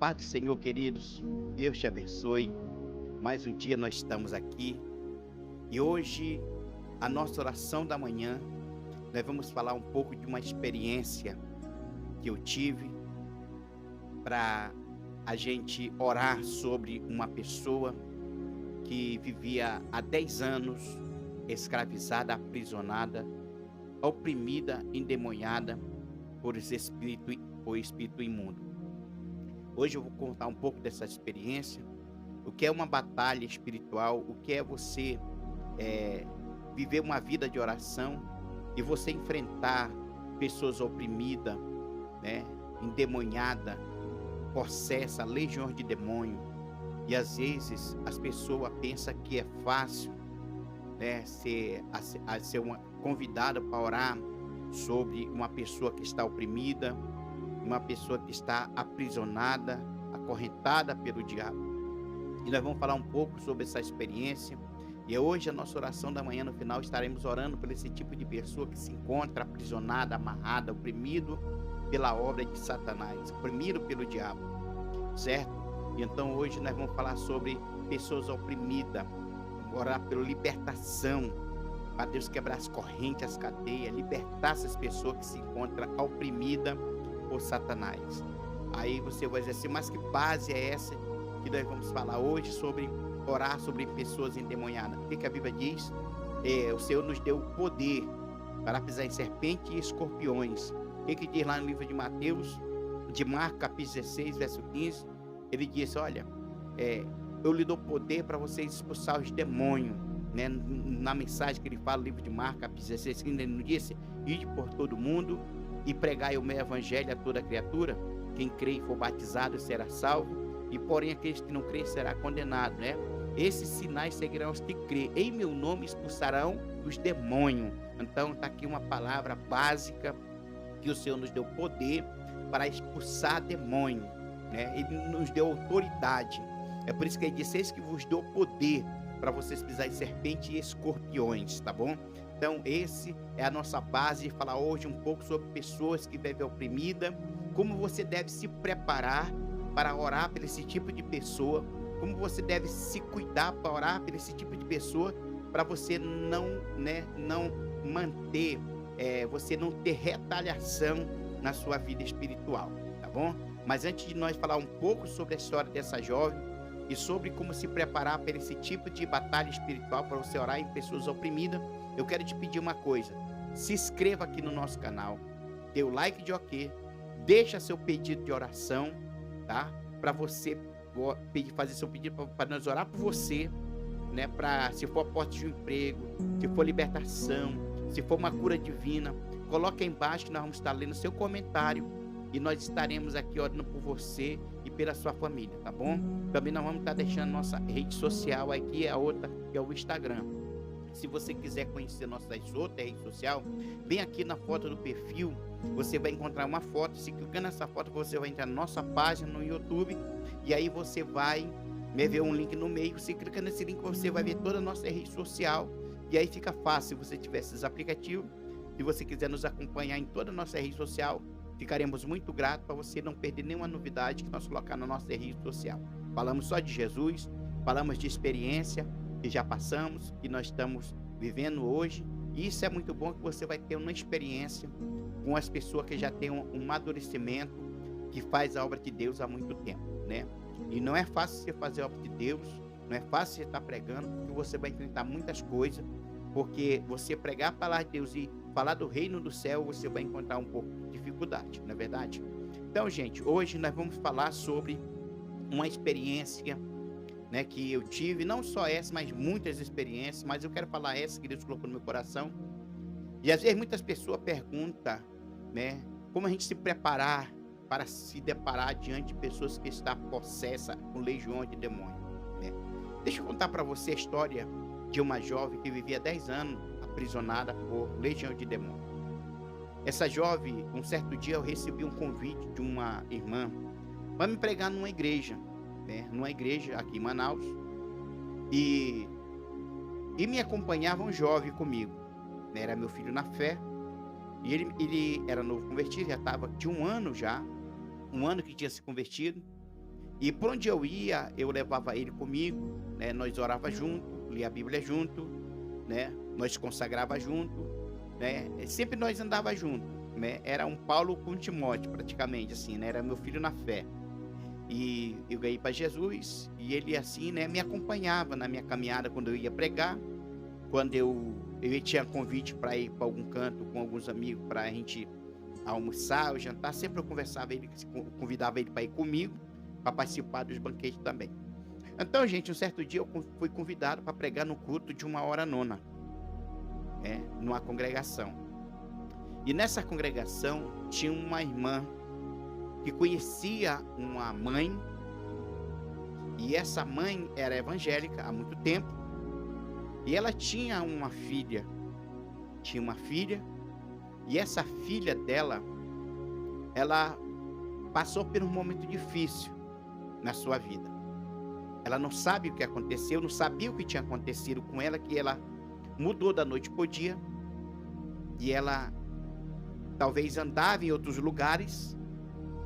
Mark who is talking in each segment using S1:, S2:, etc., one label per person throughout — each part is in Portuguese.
S1: paz do Senhor, queridos. Deus te abençoe. Mais um dia nós estamos aqui e hoje a nossa oração da manhã, nós vamos falar um pouco de uma experiência que eu tive para a gente orar sobre uma pessoa que vivia há 10 anos escravizada, aprisionada, oprimida, endemoniada por espírito imundo. Hoje eu vou contar um pouco dessa experiência, o que é uma batalha espiritual, o que é você viver uma vida de oração e você enfrentar pessoas oprimidas, né, endemoniadas, possessa, legiões de demônio. E às vezes as pessoas pensam que é fácil, né, ser uma convidada para orar sobre uma pessoa que está oprimida, uma pessoa que está aprisionada, acorrentada pelo diabo. E nós vamos falar um pouco sobre essa experiência. E hoje a nossa oração da manhã, no final, estaremos orando por esse tipo de pessoa que se encontra aprisionada, amarrada, oprimido pela obra de Satanás, oprimido pelo diabo, certo? E então hoje nós vamos falar sobre pessoas oprimidas, orar pela libertação, para Deus quebrar as correntes, as cadeias, libertar essas pessoas que se encontram oprimidas por Satanás. Aí você vai dizer assim, mas que base é essa que nós vamos falar hoje sobre orar sobre pessoas endemoniadas? O que a Bíblia diz? O Senhor nos deu o poder para pisar em serpente e escorpiões. O que diz lá no livro de Mateus, de Marcos, capítulo 16, verso 15? Ele diz, olha, eu lhe dou poder para vocês expulsar os demônios, né? Na mensagem que ele fala no livro de Marcos, capítulo 16, 15, ele não disse, ide por todo mundo e pregai o meu evangelho a toda criatura. Quem crê e for batizado será salvo, e porém aqueles que não creem será condenado, né? Esses sinais seguirão os que crêem. Em meu nome expulsarão os demônios. Então está aqui uma palavra básica que o Senhor nos deu poder para expulsar demônio, né? Ele nos deu autoridade. É por isso que ele disse, eis que vos dou poder para vocês pisarem serpente e escorpiões, tá bom? Então, esse é a nossa base de falar hoje um pouco sobre pessoas que vivem oprimida, como você deve se preparar para orar por esse tipo de pessoa, como você deve se cuidar para orar por esse tipo de pessoa, para você não manter, você não ter retaliação na sua vida espiritual, tá bom? Mas antes de nós falar um pouco sobre a história dessa jovem e sobre como se preparar para esse tipo de batalha espiritual, para você orar em pessoas oprimidas, eu quero te pedir uma coisa, se inscreva aqui no nosso canal, dê o like de ok, deixa seu pedido de oração, tá? Para você fazer seu pedido para nós orar por você, né? Para se for a porta de um emprego, se for libertação, se for uma cura divina, coloque aí embaixo que nós vamos estar lendo seu comentário e nós estaremos aqui orando por você e pela sua família, tá bom? Também nós vamos estar deixando nossa rede social aqui, a outra que é o Instagram. Se você quiser conhecer nossas outras redes sociais, vem aqui na foto do perfil, você vai encontrar uma foto, se clicar nessa foto você vai entrar na nossa página no YouTube, e aí você vai ver um link no meio, você clica nesse link você vai ver toda a nossa rede social, e aí fica fácil se você tiver esses aplicativos, se você quiser nos acompanhar em toda a nossa rede social, ficaremos muito gratos para você não perder nenhuma novidade que nós colocar na nossa rede social. Falamos só de Jesus, falamos de experiência, que já passamos, que nós estamos vivendo hoje, e isso é muito bom que você vai ter uma experiência com as pessoas que já têm um amadurecimento, que faz a obra de Deus há muito tempo, né? E não é fácil você fazer a obra de Deus, não é fácil você estar pregando, porque você vai enfrentar muitas coisas, porque você pregar a palavra de Deus e falar do reino do céu, você vai encontrar um pouco de dificuldade, não é verdade? Então, gente, hoje nós vamos falar sobre uma experiência, né, que eu tive, não só essa, mas muitas experiências, mas eu quero falar essa que Deus colocou no meu coração. E às vezes muitas pessoas perguntam, né, como a gente se preparar para se deparar diante de pessoas que estão possessas com legiões de demônio, né? Deixa eu contar para você a história de uma jovem que vivia 10 anos aprisionada por legião de demônio. Essa jovem, um certo dia eu recebi um convite de uma irmã para me pregar numa igreja, né, numa igreja aqui em Manaus, e me acompanhava um jovem comigo, né, era meu filho na fé, e ele era novo convertido, já estava de um ano que tinha se convertido, E por onde eu ia, eu levava ele comigo, né? Nós orava junto, lia a Bíblia junto, né? Nós consagrava junto, né? Sempre nós andava junto, né? Era um Paulo com Timóteo, praticamente, assim, né? Era meu filho na fé. E eu ganhei para Jesus, e ele, assim, né, me acompanhava na minha caminhada quando eu ia pregar, quando eu tinha convite para ir para algum canto com alguns amigos para a gente almoçar ou jantar, sempre eu convidava ele para ir comigo, para participar dos banquetes também. Então, gente, um certo dia eu fui convidado para pregar no culto de 1h09, numa congregação. E nessa congregação tinha uma irmã que conhecia uma mãe, e essa mãe era evangélica há muito tempo, e ela tinha uma filha, e essa filha dela, ela passou por um momento difícil na sua vida. Ela não sabe o que aconteceu, não sabia o que tinha acontecido com ela, que ela mudou da noite para o dia, e ela talvez andava em outros lugares,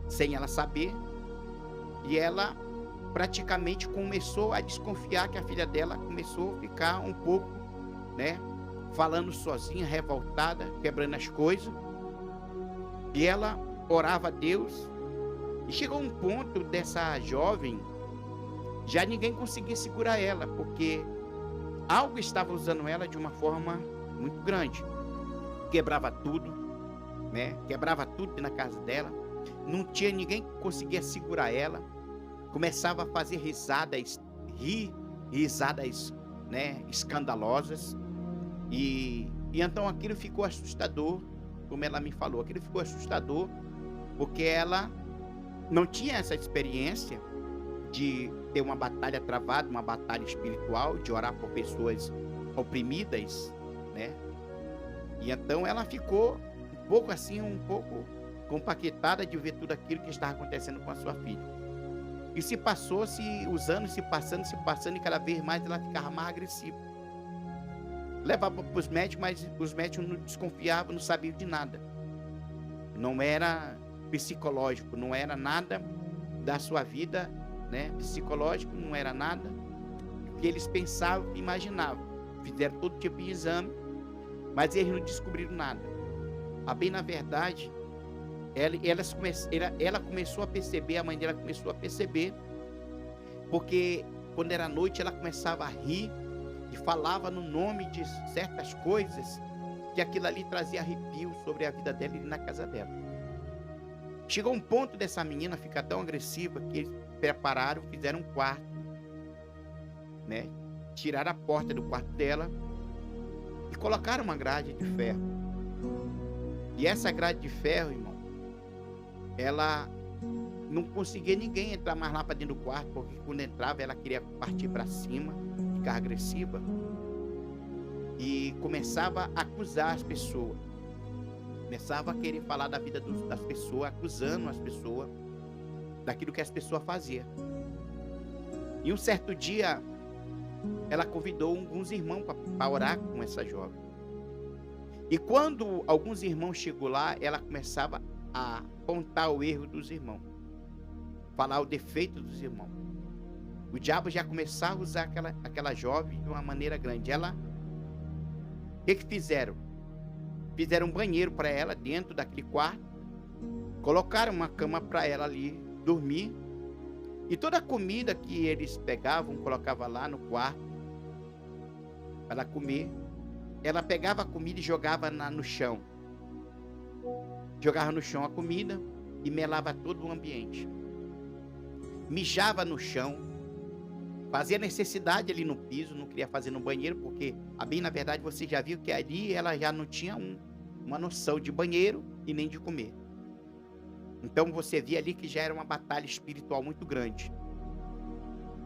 S1: sem ela saber, e ela praticamente começou a desconfiar, que a filha dela começou a ficar um pouco, né, falando sozinha, revoltada, quebrando as coisas, e ela orava a Deus, e chegou um ponto dessa jovem, já ninguém conseguia segurar ela, porque algo estava usando ela de uma forma muito grande, quebrava tudo, né, quebrava tudo na casa dela, não tinha ninguém que conseguia segurar ela, começava a fazer risadas, né, escandalosas, e então aquilo ficou assustador, como ela me falou, aquilo ficou assustador, porque ela não tinha essa experiência de ter uma batalha travada, uma batalha espiritual, de orar por pessoas oprimidas, né, e então ela ficou um pouco compaquetada de ver tudo aquilo que estava acontecendo com a sua filha. E os anos se passando, e cada vez mais ela ficava mais agressiva. Levava para os médicos, mas os médicos não desconfiavam, não sabiam de nada. Não era psicológico, não era nada da sua vida, né, psicológico, não era nada que eles pensavam e imaginavam. Fizeram todo tipo de exame, mas eles não descobriram nada. Bem, na verdade, ela começou a perceber, a mãe dela começou a perceber, porque quando era noite ela começava a rir e falava no nome de certas coisas, que aquilo ali trazia arrepio sobre a vida dela e na casa dela. Chegou um ponto dessa menina ficar tão agressiva que eles fizeram um quarto, né? Tiraram a porta do quarto dela e colocaram uma grade de ferro. E essa grade de ferro, irmão, ela não conseguia ninguém entrar mais lá para dentro do quarto, porque quando entrava ela queria partir para cima, ficar agressiva, e começava a acusar as pessoas, começava a querer falar da vida das pessoas, acusando as pessoas daquilo que as pessoas faziam. E um certo dia ela convidou alguns irmãos para orar com essa jovem. E quando alguns irmãos chegou lá, ela começava a apontar o erro dos irmãos, falar o defeito dos irmãos. O diabo já começava a usar aquela jovem de uma maneira grande. O que fizeram? Fizeram um banheiro para ela dentro daquele quarto, colocaram uma cama para ela ali dormir, e toda a comida que eles pegavam, colocavam lá no quarto para ela comer. Ela pegava a comida e jogava no chão. Jogava no chão a comida e melava todo o ambiente. Mijava no chão. Fazia necessidade ali no piso, não queria fazer no banheiro, porque, bem, na verdade, você já viu que ali ela já não tinha uma noção de banheiro e nem de comer. Então você via ali que já era uma batalha espiritual muito grande.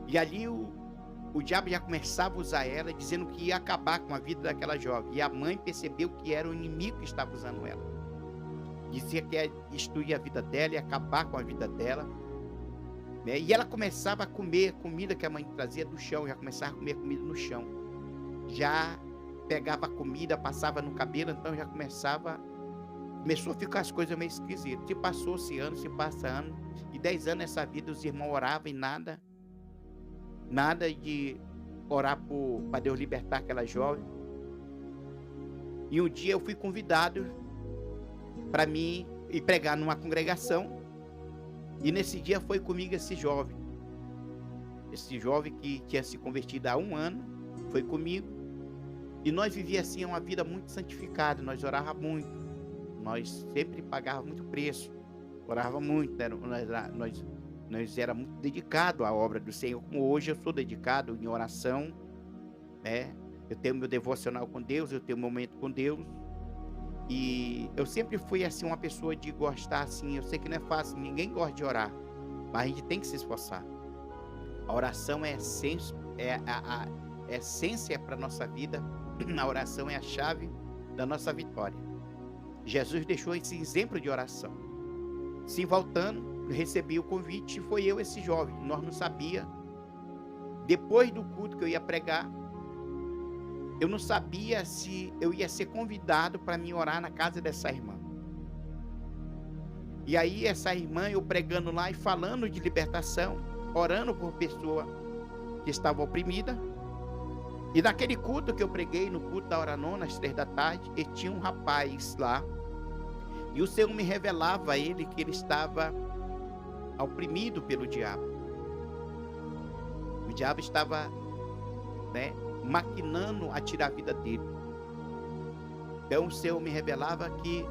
S1: E ali o diabo já começava a usar ela, dizendo que ia acabar com a vida daquela jovem. E a mãe percebeu que era o inimigo que estava usando ela. Dizia que ia destruir a vida dela, ia acabar com a vida dela, né? E ela começava a comer comida que a mãe trazia do chão, já começava a comer comida no chão. Já pegava a comida, passava no cabelo, então já começava Começou a ficar as coisas meio esquisitas. Se passou-se ano, se passa ano. E 10 anos nessa vida os irmãos oravam e nada de orar para Deus libertar aquela jovem. E um dia eu fui convidado para mim ir pregar numa congregação. E nesse dia foi comigo esse jovem. Esse jovem que tinha se convertido há 1 ano, foi comigo. E nós vivíamos assim uma vida muito santificada, nós orávamos muito. Nós sempre pagávamos muito preço, orávamos muito, nós éramos muito dedicados à obra do Senhor, como hoje eu sou dedicado em oração, né? Eu tenho meu devocional com Deus, eu tenho meu momento com Deus. E eu sempre fui assim uma pessoa de gostar assim, eu sei que não é fácil, ninguém gosta de orar, mas a gente tem que se esforçar. A oração é a essência para a nossa vida, a oração é a chave da nossa vitória. Jesus deixou esse exemplo de oração. Se voltando, recebi o convite, foi eu esse jovem, nós não sabia. Depois do culto que eu ia pregar, eu não sabia se eu ia ser convidado para me orar na casa dessa irmã. E aí essa irmã, eu pregando lá e falando de libertação, orando por pessoa que estava oprimida. E naquele culto que eu preguei, no culto da hora nona, às 3 da tarde, e tinha um rapaz lá. E o Senhor me revelava a ele que ele estava oprimido pelo diabo. O diabo estava, maquinando a tirar a vida dele. Então o Senhor me revelava que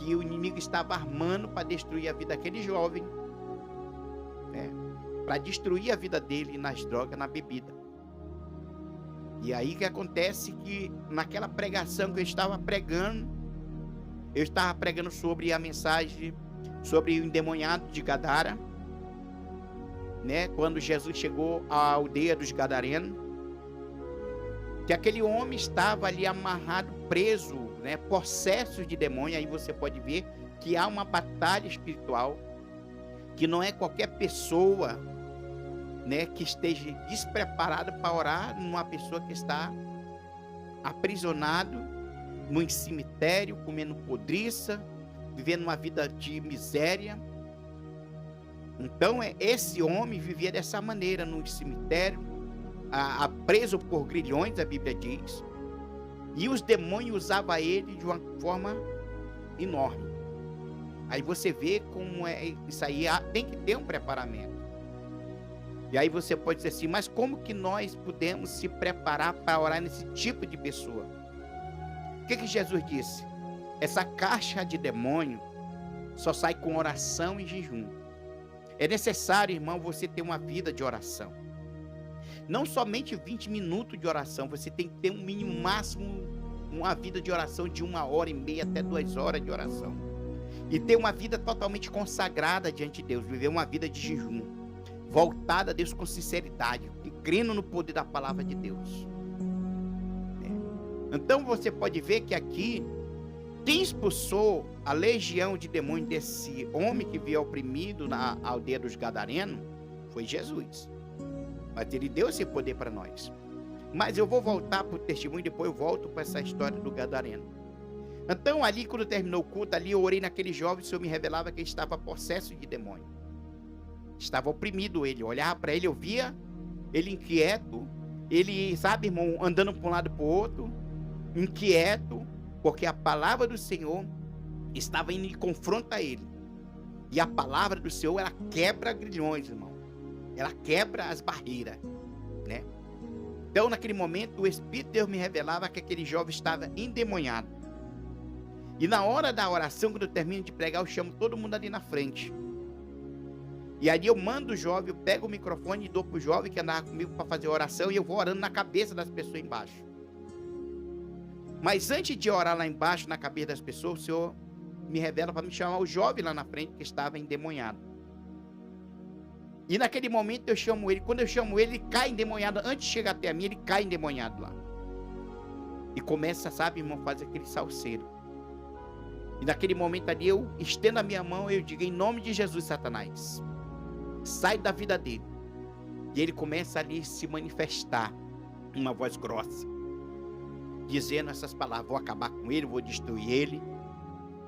S1: o inimigo estava armando para destruir a vida daquele jovem, para destruir a vida dele nas drogas, na bebida. E aí que acontece que naquela pregação que eu estava pregando sobre a mensagem sobre o endemoniado de Gadara, quando Jesus chegou à aldeia dos Gadarenos, que aquele homem estava ali amarrado, preso, possesso de demônio. Aí você pode ver que há uma batalha espiritual, que não é qualquer pessoa, que esteja despreparada para orar numa pessoa que está aprisionado num cemitério, comendo podriça, vivendo uma vida de miséria. Então esse homem vivia dessa maneira, no cemitério, preso por grilhões, a Bíblia diz, e os demônios usavam ele de uma forma enorme. Aí você vê como isso aí, tem que ter um preparamento. E aí você pode dizer assim, mas como que nós podemos se preparar para orar nesse tipo de pessoa? O que Jesus disse? Essa caixa de demônio só sai com oração e jejum. É necessário, irmão, você ter uma vida de oração. Não somente 20 minutos de oração, você tem que ter um mínimo máximo, uma vida de oração de 1h30 até 2 horas de oração. E ter uma vida totalmente consagrada diante de Deus, viver uma vida de jejum, voltada a Deus com sinceridade, e crendo no poder da palavra de Deus. Então você pode ver que aqui, quem expulsou a legião de demônios desse homem que vivia oprimido na aldeia dos Gadarenos foi Jesus. Mas ele deu esse poder para nós. Mas eu vou voltar para o testemunho, depois eu volto para essa história do Gadareno. Então ali, quando terminou o culto, ali eu orei naquele jovem, o Senhor me revelava que ele estava possesso de demônio. Estava oprimido ele, eu olhava para ele, eu via ele inquieto, ele, sabe, irmão, andando para um lado para o outro, inquieto, porque a palavra do Senhor estava indo e confronta ele. E a palavra do Senhor, ela quebra grilhões, irmão. Ela quebra as barreiras, né? Então, naquele momento, o Espírito de Deus me revelava que aquele jovem estava endemoniado. E na hora da oração, quando eu termino de pregar, eu chamo todo mundo ali na frente. E aí eu mando o jovem, eu pego o microfone e dou para o jovem que andava comigo para fazer a oração, e eu vou orando na cabeça das pessoas embaixo. Mas antes de orar lá embaixo, na cabeça das pessoas, o Senhor me revela para me chamar o jovem lá na frente que estava endemoniado. E naquele momento eu chamo ele. Quando eu chamo ele, ele cai endemoniado. Antes de chegar até a mim, ele cai endemoniado lá. E começa, sabe, irmão, fazer aquele salseiro. E naquele momento ali, eu estendo a minha mão e eu digo, em nome de Jesus, Satanás, sai da vida dele. E ele começa ali a se manifestar, uma voz grossa, dizendo essas palavras, vou acabar com ele, vou destruir ele.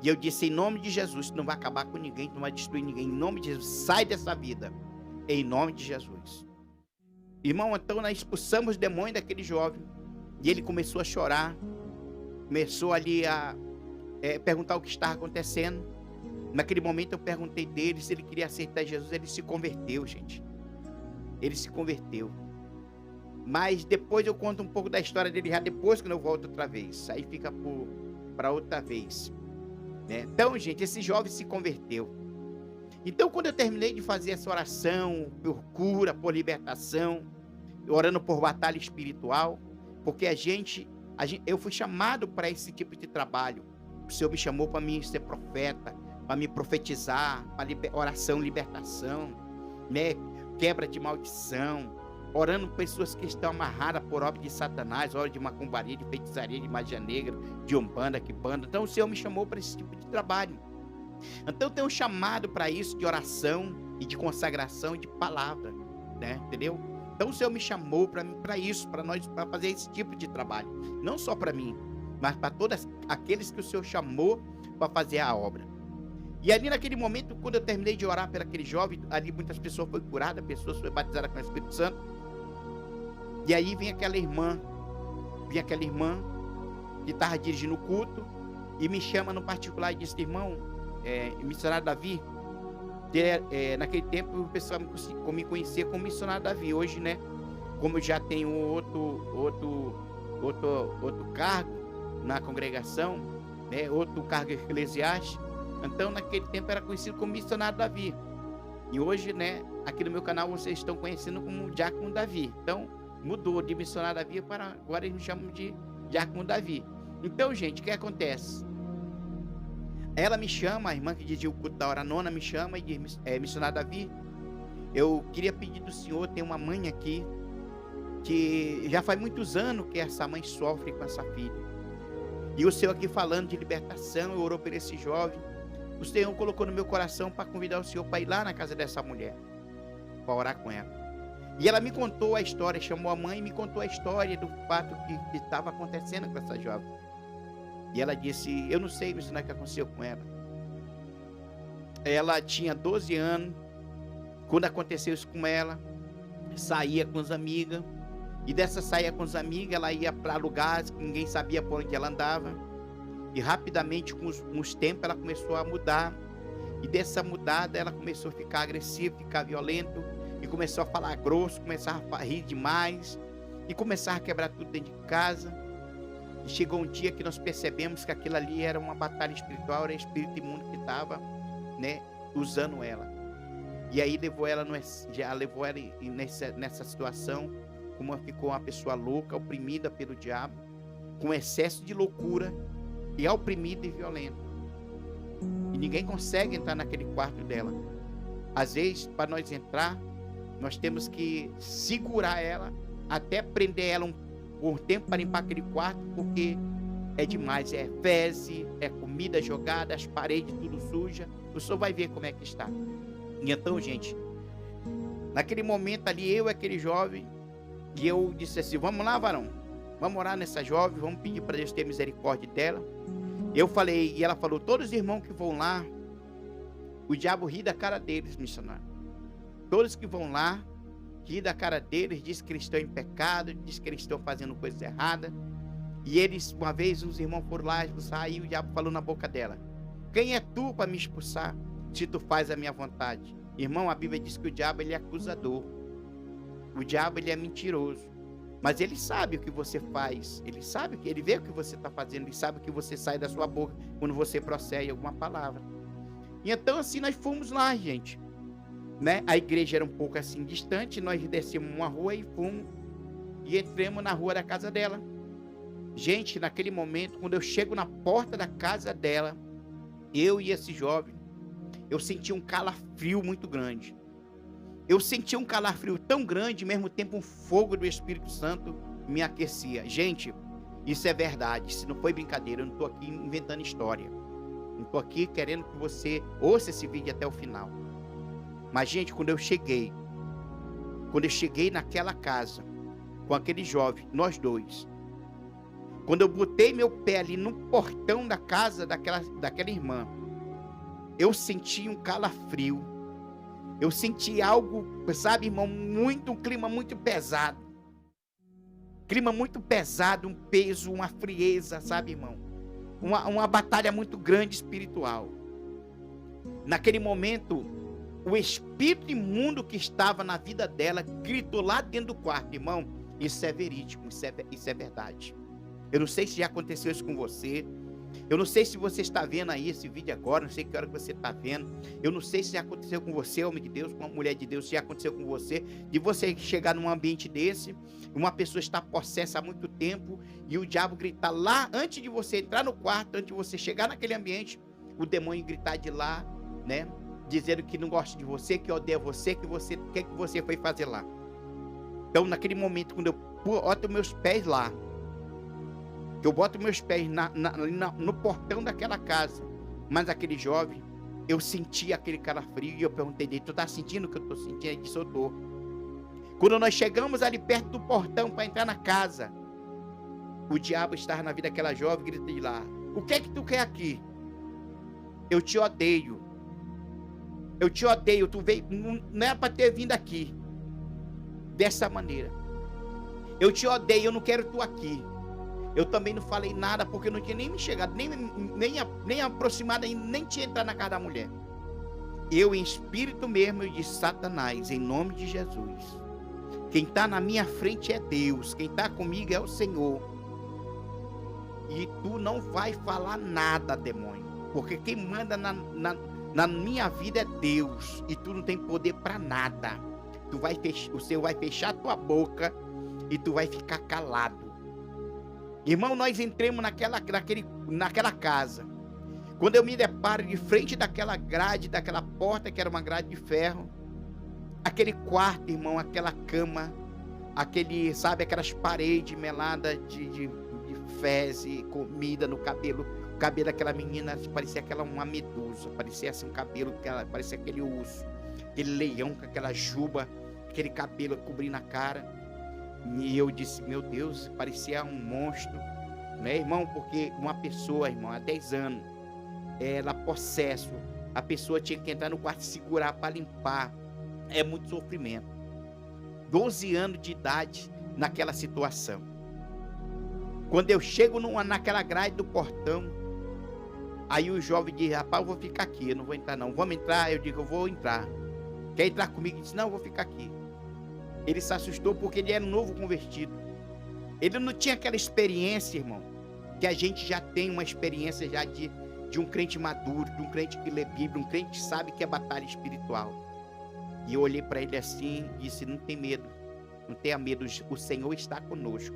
S1: E eu disse, em nome de Jesus, tu não vai acabar com ninguém, tu não vai destruir ninguém. Em nome de Jesus, sai dessa vida. Em nome de Jesus. Irmão, então nós expulsamos o demônio daquele jovem. E ele começou a chorar. Começou ali a perguntar o que estava acontecendo. Naquele momento eu perguntei dele se ele queria aceitar Jesus. Ele se converteu, gente. Ele se converteu. Mas depois eu conto um pouco da história dele já depois quando eu volto outra vez. Aí fica para outra vez. Né? Então, gente, esse jovem se converteu. Então, quando eu terminei de fazer essa oração por cura, por libertação, orando por batalha espiritual, porque eu fui chamado para esse tipo de trabalho. O Senhor me chamou para mim ser profeta, para me profetizar, para oração, libertação, né? Quebra de maldição, orando por pessoas que estão amarradas por obra de Satanás, obra de macumbaria, de feitiçaria, de magia negra, de umbanda, quimbanda. Então o Senhor me chamou para esse tipo de trabalho. Então eu tenho um chamado para isso, de oração e de consagração e de palavra, né? Entendeu? Então o Senhor me chamou para isso, para fazer esse tipo de trabalho. Não só para mim, mas para todos aqueles que o Senhor chamou para fazer a obra. E ali naquele momento, quando eu terminei de orar por aquele jovem, ali muitas pessoas foram curadas, pessoas foram batizadas com o Espírito Santo. E aí vinha aquela irmã que estava dirigindo o culto e me chama no particular e disse, irmão, missionário Davi, naquele tempo o pessoal me conhecia como missionário Davi. Hoje, né, como eu já tenho outro cargo na congregação, né, outro cargo eclesiástico, então naquele tempo era conhecido como missionário Davi. E hoje, né, aqui no meu canal vocês estão conhecendo como Diácono Davi. Então mudou de missionário Davi para agora eles me chamam de Diácono Davi. Então, gente, o que acontece? Ela me chama, a irmã que dirigiu o culto da hora nona me chama e diz, missionário Davi, eu queria pedir do senhor, tem uma mãe aqui, que já faz muitos anos que essa mãe sofre com essa filha. E o senhor aqui falando de libertação, eu orou por esse jovem, o senhor colocou no meu coração para convidar o senhor para ir lá na casa dessa mulher, para orar com ela. E ela me contou a história, chamou a mãe e me contou a história do fato que estava acontecendo com essa jovem. E ela disse, eu não sei o que aconteceu com ela. Ela tinha 12 anos, quando aconteceu isso com ela, saía com as amigas, e dessa saía com as amigas, ela ia para lugares que ninguém sabia por onde ela andava, e rapidamente, com os tempos, ela começou a mudar, e dessa mudada ela começou a ficar agressiva, ficar violento, e começou a falar grosso, começava a rir demais, e começava a quebrar tudo dentro de casa. E chegou um dia que nós percebemos que aquilo ali era uma batalha espiritual, era o espírito imundo que estava, né, usando ela. E aí levou ela nessa situação, como ficou uma pessoa louca, oprimida pelo diabo, com excesso de loucura, e oprimida e violenta. E ninguém consegue entrar naquele quarto dela. Às vezes, para nós entrar, nós temos que segurar ela, até prender ela por tempo para limpar aquele quarto, porque é demais, é fezes, é comida jogada, as paredes tudo suja, o senhor vai ver como é que está. E então, gente, naquele momento ali, eu e aquele jovem, e eu disse assim, vamos lá, varão, vamos orar nessa jovem, vamos pedir para Deus ter misericórdia dela. Eu falei, e ela falou, todos os irmãos que vão lá, o diabo ri da cara deles, missionário. Todos que vão lá, ri da cara deles, diz que eles estão em pecado, diz que eles estão fazendo coisas erradas. E eles, uma vez, os irmãos foram lá expulsar, e o diabo falou na boca dela, quem é tu para me expulsar, se tu faz a minha vontade? Irmão, a Bíblia diz que o diabo, ele é acusador. O diabo, ele é mentiroso. Mas ele sabe o que você faz, ele sabe que ele vê o que você está fazendo, ele sabe o que você sai da sua boca quando você procede alguma palavra. E então assim nós fomos lá, gente, né? A igreja era um pouco assim distante, nós descemos uma rua e fomos e entramos na rua da casa dela. Gente, naquele momento, quando eu chego na porta da casa dela, eu e esse jovem, eu senti um calafrio muito grande. Eu sentia um calafrio tão grande, ao mesmo tempo um fogo do Espírito Santo me aquecia. Gente, isso é verdade, isso não foi brincadeira, eu não estou aqui inventando história. Não estou aqui querendo que você ouça esse vídeo até o final. Mas, gente, quando eu cheguei naquela casa, com aquele jovem, nós dois, Quando eu botei meu pé ali no portão da casa daquela irmã, eu senti um calafrio. Eu senti algo, sabe, irmão, um clima muito pesado. Clima muito pesado, um peso, uma frieza, sabe, irmão? Uma batalha muito grande espiritual. Naquele momento, o espírito imundo que estava na vida dela gritou lá dentro do quarto. Irmão, isso é verídico, isso é verdade. Eu não sei se já aconteceu isso com você. Eu não sei se você está vendo aí esse vídeo agora. Não sei que hora que você está vendo. Eu não sei se já aconteceu com você, homem de Deus, com uma mulher de Deus. Se já aconteceu com você, de você chegar num ambiente desse, uma pessoa está possessa há muito tempo e o diabo gritar lá, antes de você entrar no quarto, antes de você chegar naquele ambiente, o demônio gritar de lá, né? Dizendo que não gosta de você, que odeia você, que você foi fazer lá. Então, naquele momento, quando eu boto meus pés lá, que eu boto meus pés no portão daquela casa, mas aquele jovem, eu senti aquele calafrio e eu perguntei dele: tu tá sentindo o que eu tô sentindo? Ele disse: eu tô. Quando nós chegamos ali perto do portão para entrar na casa, o diabo estava na vida daquela jovem, grita de lá: o que é que tu quer aqui? Eu te odeio. Eu te odeio. Tu veio, não era para ter vindo aqui dessa maneira. Eu te odeio, eu não quero tu aqui. Eu também não falei nada, porque eu não tinha nem me chegado, nem aproximado, nem tinha entrado na casa da mulher. Eu, em espírito mesmo, eu disse: Satanás, em nome de Jesus, quem está na minha frente é Deus, quem está comigo é o Senhor. E tu não vai falar nada, demônio, porque quem manda na minha vida é Deus, e tu não tem poder para nada. O Senhor vai fechar tua boca e tu vai ficar calado. Irmão, nós entramos naquela casa. Quando eu me deparo de frente daquela grade, daquela porta que era uma grade de ferro, aquele quarto, irmão, aquela cama, aquelas paredes meladas de fezes, comida no cabelo. O cabelo daquela menina parecia uma medusa, parecia assim um cabelo, parecia aquele urso, aquele leão com aquela juba, aquele cabelo cobrindo a cara. E eu disse: meu Deus, parecia um monstro, né, irmão? Porque uma pessoa, irmão, há 10 anos, ela possesso, a pessoa tinha que entrar no quarto e segurar para limpar. É muito sofrimento. 12 anos de idade naquela situação. Quando eu chego naquela grade do portão, aí o jovem diz: rapaz, eu vou ficar aqui, eu não vou entrar não. Vamos entrar? Eu digo: eu vou entrar. Quer entrar comigo? Ele disse: não, eu vou ficar aqui. Ele se assustou porque ele era um novo convertido. Ele não tinha aquela experiência, irmão, que a gente já tem uma experiência já de um crente maduro, de um crente que lê Bíblia, um crente que sabe que é batalha espiritual. E eu olhei para ele assim e disse: não tem medo, não tenha medo, o Senhor está conosco.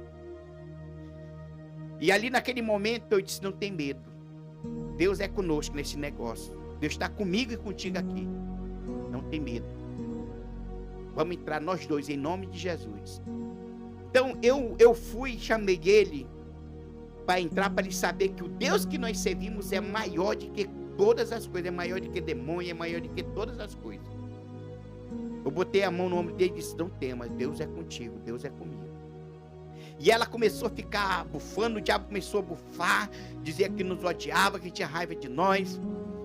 S1: E ali naquele momento eu disse: não tem medo, Deus é conosco nesse negócio, Deus está comigo e contigo aqui, não tem medo. Vamos entrar nós dois em nome de Jesus. Então eu fui e chamei ele para entrar, para ele saber que o Deus que nós servimos é maior do que todas as coisas, é maior do que demônio, é maior do que todas as coisas. Eu botei a mão no ombro dele e disse: não temas, Deus é contigo, Deus é comigo. E ela começou a ficar bufando, o diabo começou a bufar, dizia que nos odiava, que tinha raiva de nós,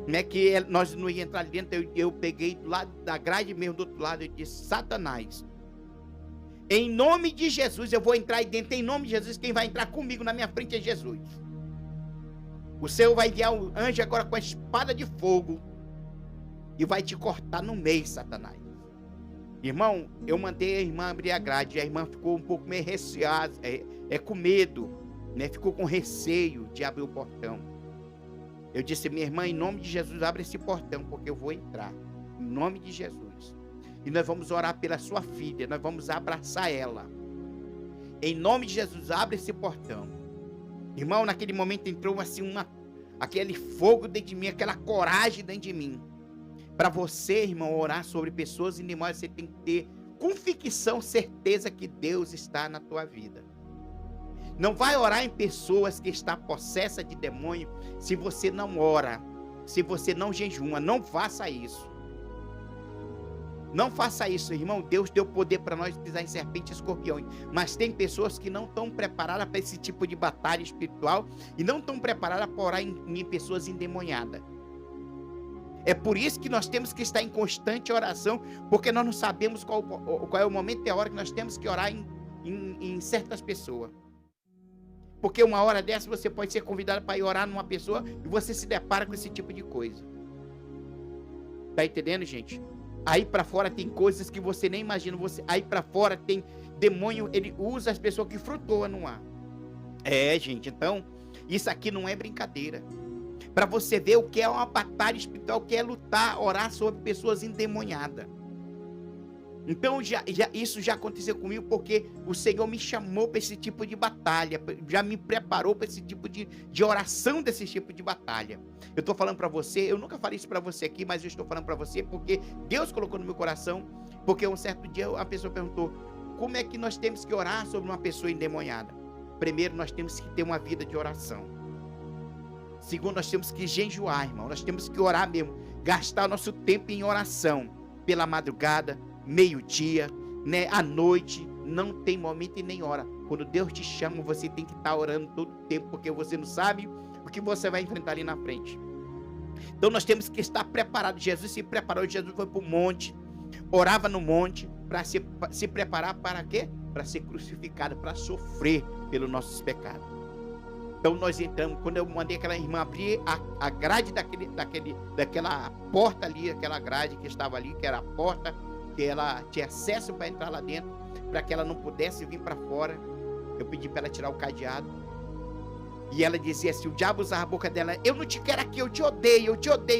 S1: né, que nós não íamos entrar ali dentro. Eu peguei do lado da grade mesmo, do outro lado, eu disse: Satanás, em nome de Jesus, eu vou entrar aí dentro, em nome de Jesus, quem vai entrar comigo na minha frente é Jesus. O Senhor vai enviar o anjo agora com a espada de fogo e vai te cortar no meio, Satanás. Irmão, eu mandei a irmã abrir a grade, e a irmã ficou um pouco meio receosa, com medo, né? Ficou com receio de abrir o portão. Eu disse: minha irmã, em nome de Jesus, abre esse portão, porque eu vou entrar, em nome de Jesus. E nós vamos orar pela sua filha, nós vamos abraçar ela. Em nome de Jesus, abre esse portão. Irmão, naquele momento entrou assim aquele fogo dentro de mim, aquela coragem dentro de mim. Para você, irmão, orar sobre pessoas inimagens, você tem que ter convicção, certeza que Deus está na tua vida. Não vai orar em pessoas que estão possessas de demônio se você não ora, se você não jejuma. Não faça isso. Não faça isso, irmão. Deus deu poder para nós pisar em serpentes e escorpiões. Mas tem pessoas que não estão preparadas para esse tipo de batalha espiritual e não estão preparadas para orar em pessoas endemoniadas. É por isso que nós temos que estar em constante oração, porque nós não sabemos qual é o momento e a hora que nós temos que orar em certas pessoas. Porque uma hora dessa você pode ser convidado para ir orar numa pessoa e você se depara com esse tipo de coisa. Tá entendendo, gente? Aí para fora tem coisas que você nem imagina. Aí para fora tem demônio, ele usa as pessoas que flutuam no ar. Gente, então, isso aqui não é brincadeira. Para você ver o que é uma batalha espiritual, o que é lutar, orar sobre pessoas endemoniadas. Então, isso já aconteceu comigo, porque o Senhor me chamou para esse tipo de batalha, já me preparou para esse tipo de oração desse tipo de batalha. Eu estou falando para você, eu nunca falei isso para você aqui, mas eu estou falando para você porque Deus colocou no meu coração, porque um certo dia a pessoa perguntou, como é que nós temos que orar sobre uma pessoa endemoniada? Primeiro, nós temos que ter uma vida de oração. Segundo, nós temos que jejuar, irmão, nós temos que orar mesmo, gastar o nosso tempo em oração, pela madrugada, meio-dia, né, à noite, não tem momento e nem hora. Quando Deus te chama, você tem que estar orando todo o tempo, porque você não sabe o que você vai enfrentar ali na frente. Então nós temos que estar preparados. Jesus se preparou, Jesus foi para o monte, orava no monte, para se preparar para quê? Para ser crucificado, para sofrer pelos nossos pecados. Então nós entramos, quando eu mandei aquela irmã abrir a grade daquela porta ali, aquela grade que estava ali, que era a porta, que ela tinha acesso para entrar lá dentro, para que ela não pudesse vir para fora. Eu pedi para ela tirar o cadeado. E ela dizia assim, o diabo usava a boca dela, eu não te quero aqui, eu te odeio,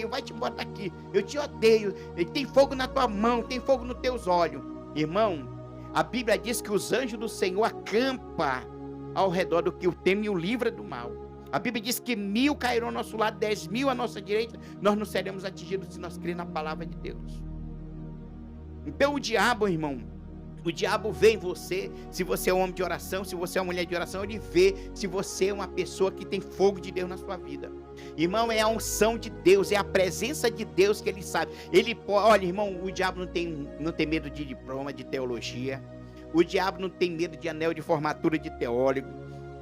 S1: vai te botar aqui, eu te odeio, tem fogo na tua mão, tem fogo nos teus olhos. Irmão, a Bíblia diz que os anjos do Senhor acampam ao redor do que o teme e o livra do mal. A Bíblia diz que 1000 cairão ao nosso lado, 10.000 à nossa direita, nós não seremos atingidos se nós crermos na palavra de Deus. Então o diabo, irmão, o diabo vê em você, se você é um homem de oração, se você é uma mulher de oração, ele vê se você é uma pessoa que tem fogo de Deus na sua vida. Irmão, é a unção de Deus, é a presença de Deus que ele sabe. Olha, irmão, o diabo não tem medo de diploma, de teologia. O diabo não tem medo de anel de formatura de teólogo.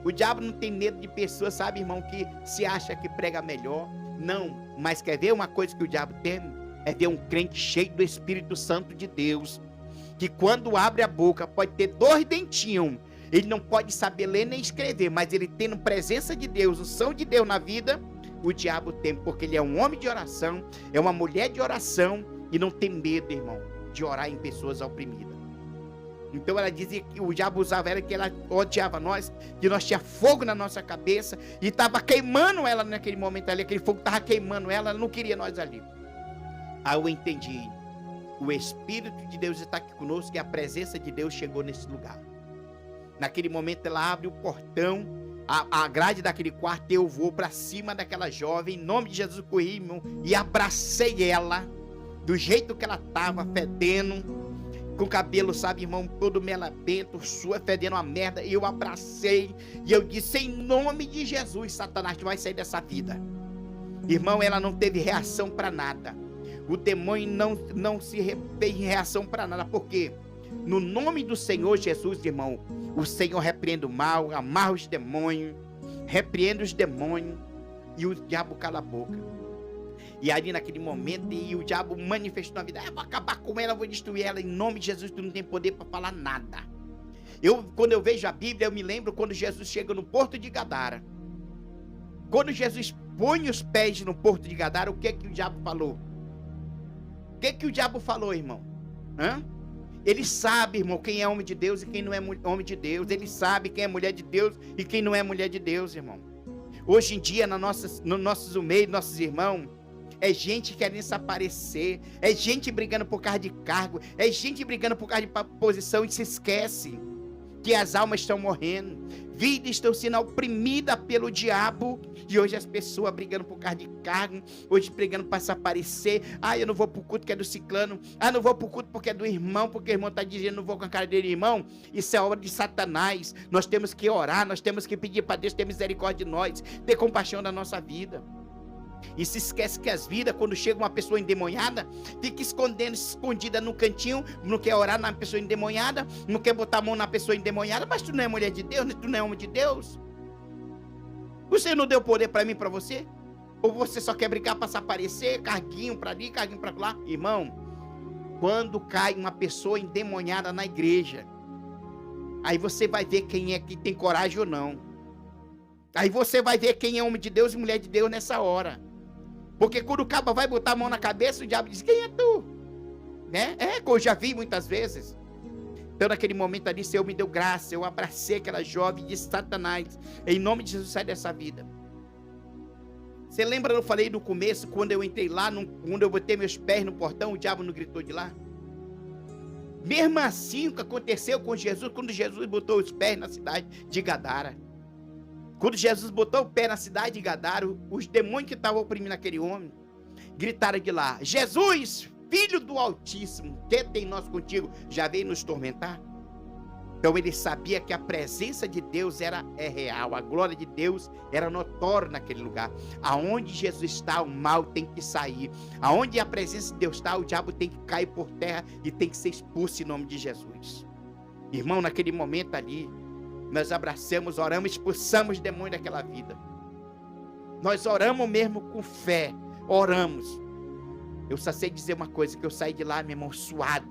S1: O diabo não tem medo de pessoas, sabe, irmão, que se acha que prega melhor. Não, mas quer ver uma coisa que o diabo teme? É ver um crente cheio do Espírito Santo de Deus, que quando abre a boca pode ter 2 dentinhos, ele não pode saber ler nem escrever, mas ele tendo presença de Deus, unção de Deus na vida, o diabo tem, porque ele é um homem de oração, é uma mulher de oração, e não tem medo, irmão, de orar em pessoas oprimidas. Então ela dizia que o diabo usava ela, que ela odiava nós, que nós tinha fogo na nossa cabeça, e estava queimando ela naquele momento ali, aquele fogo estava queimando ela não queria nós ali. Aí eu entendi, o Espírito de Deus está aqui conosco e a presença de Deus chegou nesse lugar. Naquele momento ela abre o portão, a grade daquele quarto, eu vou para cima daquela jovem, em nome de Jesus corri, irmão, e abracei ela, do jeito que ela estava, fedendo, com o cabelo, sabe, irmão, todo melabento, sua, fedendo uma merda, e eu abracei, e eu disse, em nome de Jesus, Satanás, tu vai sair dessa vida. Irmão, ela não teve reação para nada. O demônio não fez reação para nada. Por quê? No nome do Senhor Jesus, irmão, o Senhor repreende o mal, amarra os demônios, repreende os demônios, e o diabo cala a boca. E ali naquele momento, e o diabo manifestou na vida, eu vou acabar com ela, eu vou destruir ela, em nome de Jesus, tu não tem poder para falar nada. Quando eu vejo a Bíblia, eu me lembro quando Jesus chega no Porto de Gadara. Quando Jesus põe os pés no Porto de Gadara, o que é que o diabo falou? O que é que o diabo falou, irmão? Ele sabe, irmão, quem é homem de Deus e quem não é homem de Deus. Ele sabe quem é mulher de Deus e quem não é mulher de Deus, irmão. Hoje em dia, no nossos meios, nossos irmãos, é gente querendo se aparecer, é gente brigando por causa de cargo, é gente brigando por causa de posição e se esquece que as almas estão morrendo, vidas estão sendo oprimidas pelo diabo, e hoje as pessoas brigando por causa de cargo, hoje brigando para se aparecer, eu não vou pro culto que é do ciclano, não vou pro culto porque é do irmão, porque o irmão está dizendo, não vou com a cara dele, irmão, isso é obra de Satanás. Nós temos que orar, nós temos que pedir para Deus ter misericórdia de nós, ter compaixão da nossa vida. E se esquece que as vidas, quando chega uma pessoa endemoniada, fica escondida no cantinho, não quer orar na pessoa endemoniada, não quer botar a mão na pessoa endemoniada, mas tu não é mulher de Deus, tu não é homem de Deus. O Senhor não deu poder para mim e para você? Ou você só quer brincar para se aparecer, carguinho para ali, carguinho para lá? Irmão, quando cai uma pessoa endemoniada na igreja, aí você vai ver quem é que tem coragem ou não. Aí você vai ver quem é homem de Deus e mulher de Deus nessa hora. Porque quando o cabo vai botar a mão na cabeça, o diabo diz, quem é tu? Né? Que eu já vi muitas vezes. Então naquele momento ali, o Senhor me deu graça, eu abracei aquela jovem e disse, Satanás, em nome de Jesus, sai dessa vida. Você lembra, eu falei no começo, quando eu entrei lá, quando eu botei meus pés no portão, o diabo não gritou de lá? Mesmo assim, o que aconteceu com Jesus, quando Jesus botou os pés na cidade de Gadara. Quando Jesus botou o pé na cidade de Gadara, os demônios que estavam oprimindo aquele homem, gritaram de lá, Jesus, Filho do Altíssimo, que tem nós contigo, já veio nos tormentar? Então ele sabia que a presença de Deus é real, a glória de Deus era notória naquele lugar. Aonde Jesus está, o mal tem que sair. Aonde a presença de Deus está, o diabo tem que cair por terra e tem que ser expulso em nome de Jesus. Irmão, naquele momento ali, nós abraçamos, oramos, expulsamos demônio daquela vida. Nós oramos mesmo com fé, oramos. Eu só sei dizer uma coisa, que eu saí de lá, meu irmão, suado,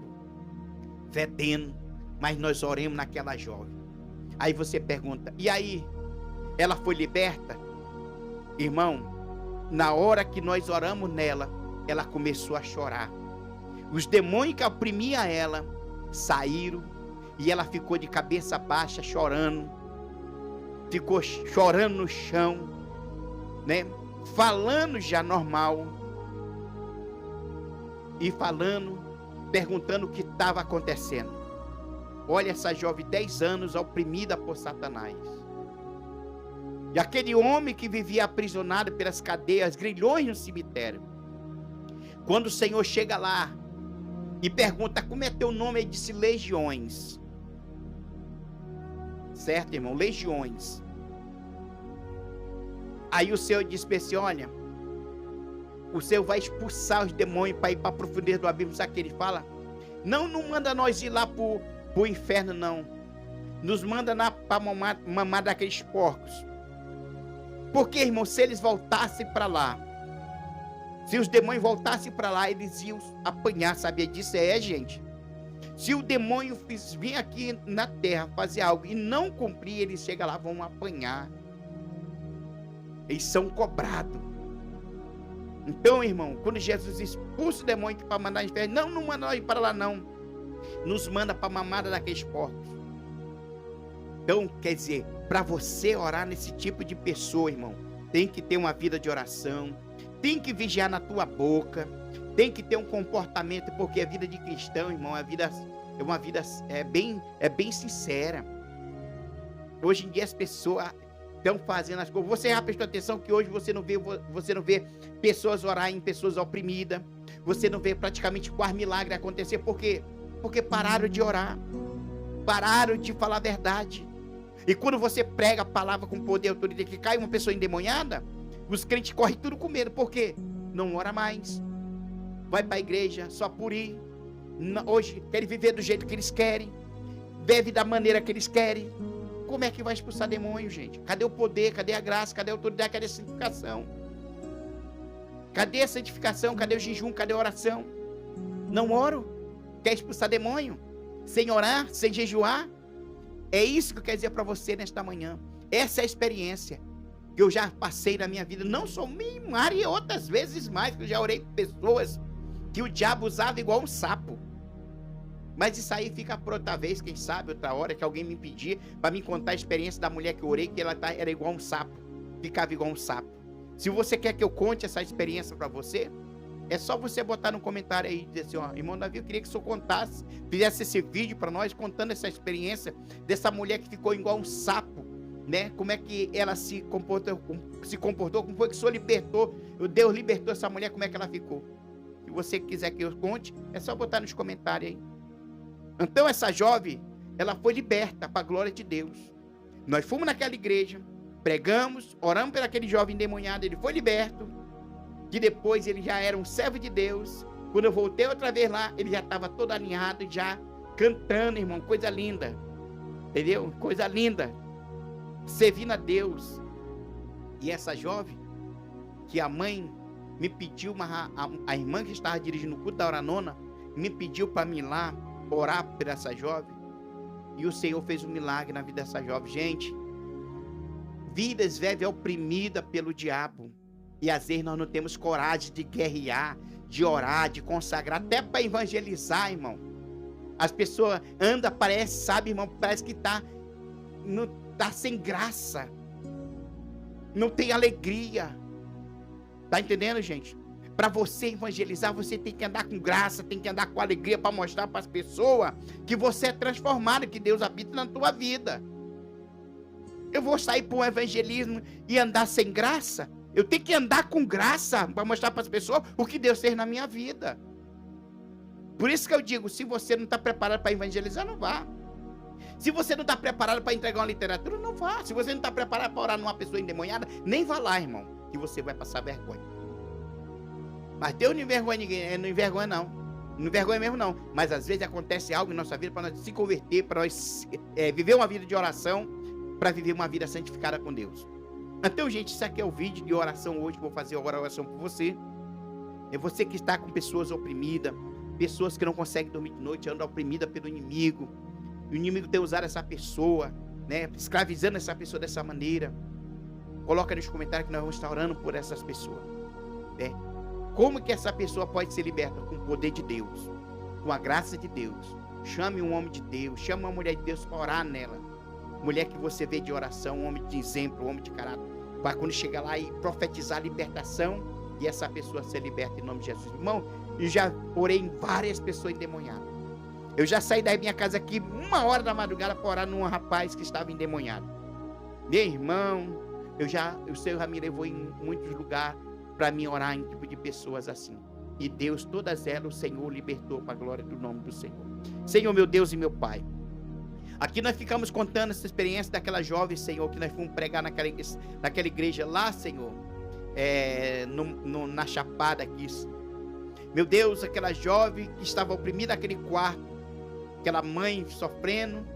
S1: fedendo, mas nós oramos naquela jovem. Aí você pergunta, e aí, ela foi liberta? Irmão, na hora que nós oramos nela, ela começou a chorar. Os demônios que oprimiam ela, saíram, e ela ficou de cabeça baixa, chorando, ficou chorando no chão, né? Falando já normal, e falando, perguntando o que estava acontecendo. Olha essa jovem, 10 anos, oprimida por Satanás. E aquele homem que vivia aprisionado pelas cadeias, grilhões no cemitério. Quando o Senhor chega lá e pergunta, como é teu nome? Ele disse, Legiões. Certo, irmão? Legiões. Aí o Senhor disse para ele, olha, o Senhor vai expulsar os demônios para ir para a profundeza do abismo. Sabe o que ele fala? Não manda nós ir lá para o inferno, não. Nos manda para mamar daqueles porcos. Porque, irmão, se eles voltassem para lá, se os demônios voltassem para lá, eles iam apanhar, sabia disso? Gente. Se o demônio vir aqui na terra fazer algo e não cumprir, eles chegam lá, vão apanhar. Eles são cobrados. Então, irmão, quando Jesus expulsa o demônio para mandar no inferno, não manda nós ir para lá, não. Nos manda para a mamada daqueles porcos. Então, quer dizer, para você orar nesse tipo de pessoa, irmão, tem que ter uma vida de oração, tem que vigiar na tua boca, tem que ter um comportamento, porque a vida de cristão, irmão, é uma vida bem sincera. Hoje em dia as pessoas estão fazendo as coisas. Você já prestou atenção que hoje você não vê pessoas orar em pessoas oprimidas. Você não vê praticamente quase milagre acontecer. Por quê? Porque pararam de orar. Pararam de falar a verdade. E quando você prega a palavra com poder e autoridade, que cai uma pessoa endemoniada, os crentes correm tudo com medo. Por quê? Não ora mais. Vai para a igreja só por ir. Hoje querem viver do jeito que eles querem. Bebe da maneira que eles querem. Como é que vai expulsar demônio, gente? Cadê o poder? Cadê a graça? Cadê a autoridade? Cadê a santificação? Cadê a santificação? Cadê o jejum? Cadê a oração? Não oro? Quer expulsar demônio? Sem orar? Sem jejuar? É isso que eu quero dizer para você nesta manhã. Essa é a experiência que eu já passei na minha vida. Não só Maria e outras vezes mais, que eu já orei com pessoas que o diabo usava igual um sapo. Mas isso aí fica por outra vez, quem sabe, outra hora que alguém me pedir para me contar a experiência da mulher que eu orei, que ela era igual um sapo, ficava igual um sapo. Se você quer que eu conte essa experiência para você, é só você botar no comentário aí e dizer assim, ó, irmão Davi, eu queria que o senhor contasse, fizesse esse vídeo para nós, contando essa experiência dessa mulher que ficou igual um sapo, né? Como é que ela se comportou, como foi que o senhor libertou, o Deus libertou essa mulher, como é que ela ficou. Se você quiser que eu conte, é só botar nos comentários aí. Então essa jovem, ela foi liberta para a glória de Deus. Nós fomos naquela igreja, pregamos, oramos por aquele jovem endemoniado, ele foi liberto. que depois ele já era um servo de Deus. Quando eu voltei outra vez lá, ele já estava todo alinhado, já cantando, irmão, coisa linda, entendeu? Coisa linda, servindo a Deus. E essa jovem, que a mãe me pediu, a irmã que estava dirigindo o culto da hora nona, me pediu para mim lá, orar por essa jovem, e o Senhor fez um milagre na vida dessa jovem. Gente, vidas velhas oprimidas pelo diabo, e às vezes nós não temos coragem de guerrear, de orar, de consagrar, até para evangelizar, irmão. As pessoas andam, parece, sabe, irmão, parece que tá sem graça, não tem alegria. Tá entendendo, gente? Para você evangelizar, você tem que andar com graça, tem que andar com alegria, para mostrar para as pessoas que você é transformado, que Deus habita na tua vida. Eu vou sair para um evangelismo e andar sem graça? Eu tenho que andar com graça para mostrar para as pessoas o que Deus fez na minha vida. Por isso que eu digo, se você não está preparado para evangelizar, não vá. Se você não está preparado para entregar uma literatura, não vá. Se você não está preparado para orar numa pessoa endemoniada, nem vá lá, irmão, que você vai passar vergonha. Mas Deus não envergonha ninguém, não envergonha não. Não envergonha mesmo não. Mas às vezes acontece algo em nossa vida para nós se converter, para nós viver uma vida de oração, para viver uma vida santificada com Deus. Então, gente, isso aqui é o vídeo de oração hoje. Vou fazer agora a oração por você. É você que está com pessoas oprimidas, pessoas que não conseguem dormir de noite, andam oprimidas pelo inimigo. O inimigo tem usado essa pessoa, né, escravizando essa pessoa dessa maneira. Coloca nos comentários que nós vamos estar orando por essas pessoas, né? Como que essa pessoa pode ser liberta? Com o poder de Deus, com a graça de Deus. Chame um homem de Deus, chame uma mulher de Deus para orar nela. Mulher que você vê de oração, um homem de exemplo, um homem de caráter, para quando chegar lá e profetizar a libertação e essa pessoa ser liberta em nome de Jesus. Irmão, eu já orei em várias pessoas endemoniadas. Eu já saí da minha casa aqui 1h da madrugada para orar num rapaz que estava endemoniado. Meu irmão, o Senhor já me levou em muitos lugares para mim orar em tipo de pessoas assim. E Deus, todas elas, o Senhor libertou para a glória do nome do Senhor. Senhor, meu Deus e meu Pai. Aqui nós ficamos contando essa experiência daquela jovem, Senhor, que nós fomos pregar naquela igreja lá, Senhor, na Chapada aqui. Meu Deus, aquela jovem que estava oprimida naquele quarto, aquela mãe sofrendo,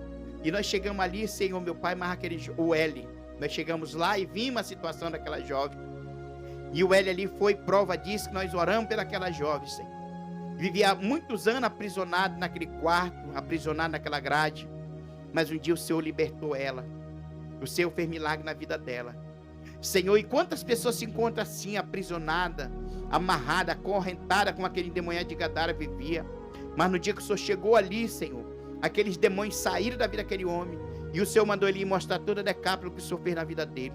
S1: e nós chegamos ali, Senhor, meu Pai, mas o L, nós chegamos lá e vimos a situação daquela jovem, e o L ali foi prova disso, que nós oramos pelaquela jovem, Senhor. Vivia há muitos anos aprisionado naquele quarto, aprisionado naquela grade, mas um dia o Senhor libertou ela, o Senhor fez milagre na vida dela, Senhor. E quantas pessoas se encontram assim, aprisionada, amarrada, acorrentada, como aquele endemoniado de Gadara vivia, mas no dia que o Senhor chegou ali, Senhor, aqueles demônios saíram da vida daquele homem, e o Senhor mandou ele mostrar toda a decápula que o Senhor fez na vida dele,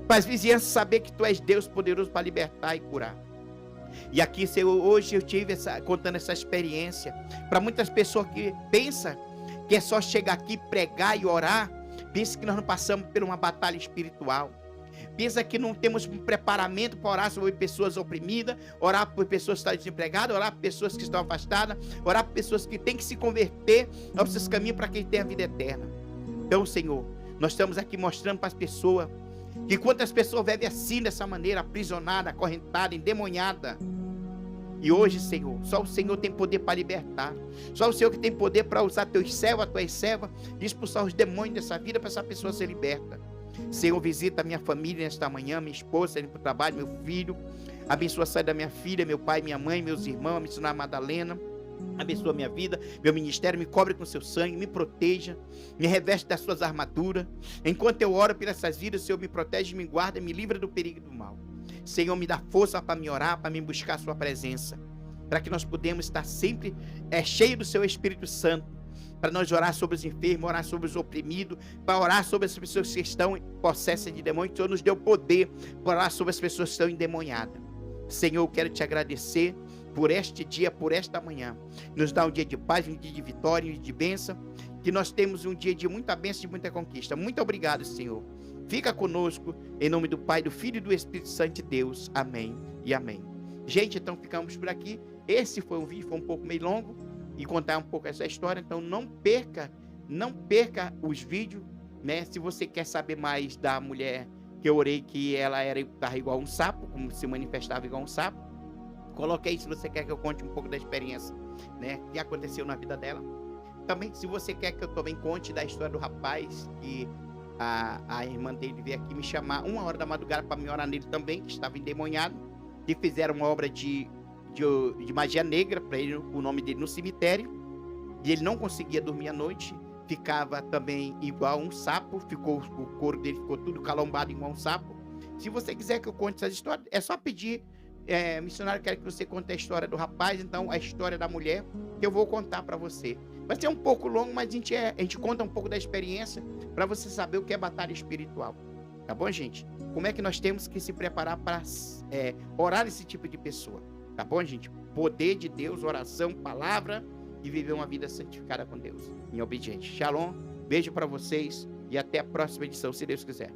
S1: para as vizinhanças saber que Tu és Deus poderoso para libertar e curar. E aqui, Senhor, hoje eu tive contando essa experiência, para muitas pessoas que pensam que é só chegar aqui, pregar e orar, pensa que nós não passamos por uma batalha espiritual, pensa que não temos um preparamento para orar sobre pessoas oprimidas, orar por pessoas que estão desempregadas, orar por pessoas que estão afastadas, orar por pessoas que têm que se converter aos seus caminhos para quem tem a vida eterna. Então, Senhor, nós estamos aqui mostrando para as pessoas que quantas pessoas vivem assim, dessa maneira, aprisionada, acorrentada, endemoniada. E hoje, Senhor, só o Senhor tem poder para libertar. Só o Senhor que tem poder para usar teus servos, as tuas servas, e expulsar os demônios dessa vida para essa pessoa ser liberta. Senhor, visita a minha família nesta manhã, minha esposa, indo para o trabalho, meu filho. Abençoa a saída da minha filha, meu pai, minha mãe, meus irmãos, abençoa a Madalena. Abençoa a minha vida, meu ministério, me cobre com seu sangue, me proteja, me reveste das suas armaduras. Enquanto eu oro por essas vidas, o Senhor me protege, me guarda, me livra do perigo e do mal. Senhor, me dá força para me orar, para me buscar a sua presença, para que nós podemos estar sempre cheio do seu Espírito Santo, para nós orar sobre os enfermos, orar sobre os oprimidos, para orar sobre as pessoas que estão possessas de demônios. O Senhor nos deu poder para orar sobre as pessoas que estão endemoniadas. Senhor, eu quero te agradecer por este dia, por esta manhã. Nos dá um dia de paz, um dia de vitória, um dia de bênção, que nós temos um dia de muita bênção e de muita conquista. Muito obrigado, Senhor. Fica conosco, em nome do Pai, do Filho e do Espírito Santo de Deus. Amém e amém. Gente, então ficamos por aqui. Esse foi um vídeo, foi um pouco meio longo, e contar um pouco essa história. Então não perca os vídeos, né? Se você quer saber mais da mulher que eu orei, que ela estava igual um sapo, como se manifestava igual um sapo. Coloque aí se você quer que eu conte um pouco da experiência, né, que aconteceu na vida dela. Também, se você quer que eu também conte da história do rapaz, que a irmã dele veio aqui me chamar 1h da madrugada para me orar nele também, que estava endemoniado, que fizeram uma obra de magia negra para ele, o nome dele no cemitério, e ele não conseguia dormir à noite, ficava também igual um sapo, o couro dele ficou tudo calombado igual um sapo. Se você quiser que eu conte essa história, é só pedir, missionário, quero que você conte a história do rapaz, então a história da mulher, que eu vou contar para você. Vai ser um pouco longo, mas a gente conta um pouco da experiência para você saber o que é batalha espiritual. Tá bom, gente? Como é que nós temos que se preparar para orar esse tipo de pessoa. Tá bom, gente? Poder de Deus, oração, palavra e viver uma vida santificada com Deus, em obediência. Shalom, beijo para vocês e até a próxima edição, se Deus quiser.